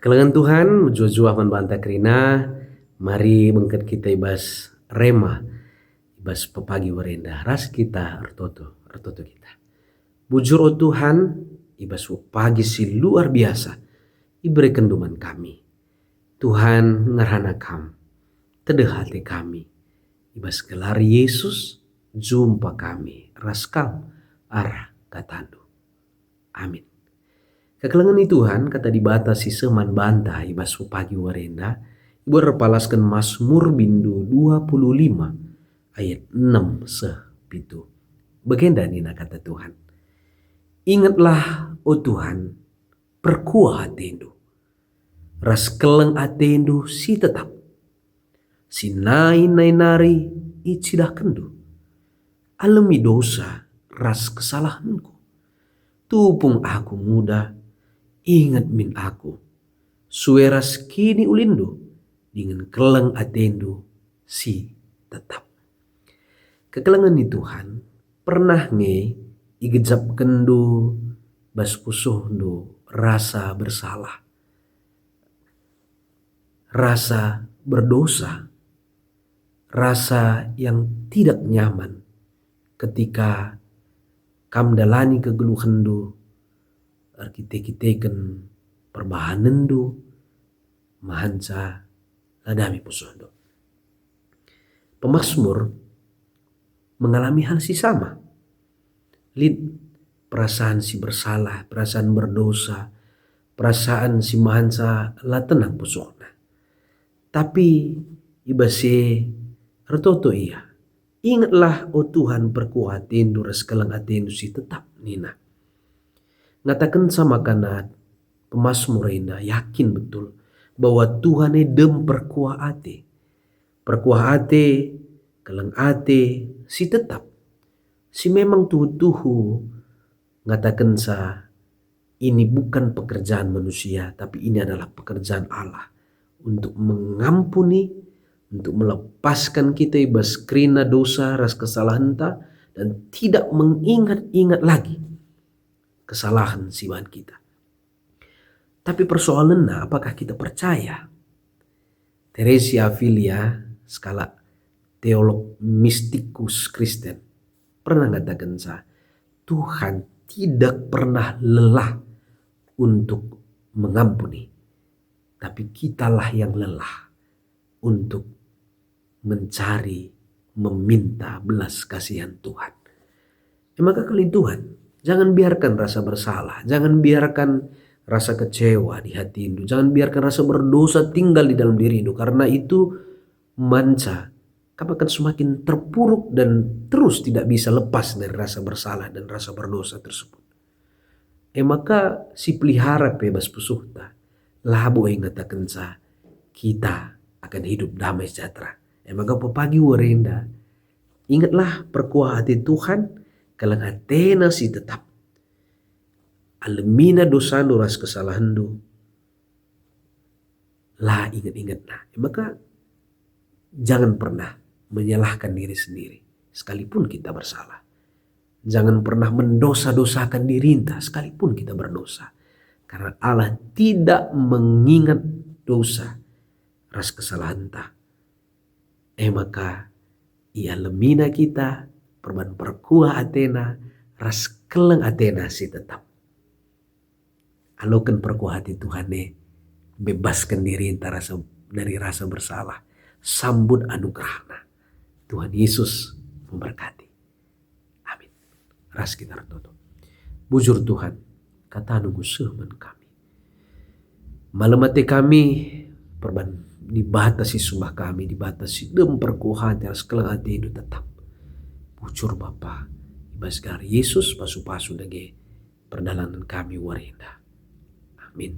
Kekelengan Tuhan, jua-jua banta kerina, mari bengket kita ibas rema, ibas pepagi warenda, ras kita artoto kita. Bujur o Tuhan, ibas pagi si luar biasa, iberi kenduman kami. Tuhan ngerhana kam, tedehati kami, ibas gelar Yesus, jumpa kami, raskal arah katandu. Amin. Kekelengan Tuhan kata dibatasi seman bantah ibas pagi warenda, ibu repalaskan Mazmur bindu 25 ayat 6 sepitu. Begenda nina kata Tuhan. Ingatlah o Tuhan, perkuah atendu. Ras keleng atendu si tetap. Si nai nari icidah kendu. Alemi dosa ras kesalahanku. Tupung aku muda, ingat min aku. Sueras kini ulindu, dengan keleng atendu si tetap. Kekelengan ni Tuhan, pernah nge igejap kendu bas pusuhdu rasa bersalah. Rasa berdosa. Rasa yang tidak nyaman ketika kam dalani kegeluhendu, arkite-kiteken perbahanendu, mahanca ladami pusuhdu. Pemasmur mengalami hal si sama. Lid perasaan si bersalah, perasaan berdosa, perasaan si mahanca la tenang pusuhna. Tapi ibase retoto iya. Ingatlah o Tuhan perkuah atendu ras keleng atendu si tetap nina. Ngatakan sama kana pemasmur ina yakin betul bahwa Tuhan dem perkuah ate. Perkuah ate, keleng ate si tetap. Si memang tuhu-tuhu ngatakan sa ini bukan pekerjaan manusia tapi ini adalah pekerjaan Allah untuk mengampuni, untuk melepaskan kita ibas krina dosa ras kesalahan ta dan tidak mengingat-ingat lagi kesalahan siwan kita. Tapi persoalannya apakah kita percaya? Teresia Avilia, skala teolog mistikus Kristen, pernah mengatakan Tuhan tidak pernah lelah untuk mengampuni. Tapi kitalah yang lelah untuk mencari, meminta belas kasihan Tuhan. Maka kali Tuhan, jangan biarkan rasa bersalah, jangan biarkan rasa kecewa di hatimu, jangan biarkan rasa berdosa tinggal di dalam dirimu, karena itu manca kamu akan semakin terpuruk dan terus tidak bisa lepas dari rasa bersalah dan rasa berdosa tersebut. Maka si pelihara bebas pusuhta, labo yang ngatakan kita akan hidup damai sejahtera. Maka pagi warenda, ingatlah perkuah hati Tuhan, kalang atena si tetap. Alemina dosa ras kesalahan du. Lah ingat-ingat nah. Maka jangan pernah menyalahkan diri sendiri sekalipun kita bersalah. Jangan pernah mendosa-dosakan diri kita sekalipun kita berdosa. Karena Allah tidak mengingat dosa ras kesalahan ta. Maka ia lemina kita perban perkuah atena ras keleng atena si tetap. Alokan perkuah hati Tuhan bebaskan diri dari rasa bersalah. Sambut anugerahna. Tuhan Yesus memberkati. Amin. Ras kita tutup. Bujur Tuhan, kata nunggu seman kami. Malamate kami perban dibatasi sumpah kami, dibatasi dem perkuah hati ras keleng hati itu tetap. Bujur Bapa, ibas gar Yesus pasu-pasu dage perjalanan kami warinda. Amin.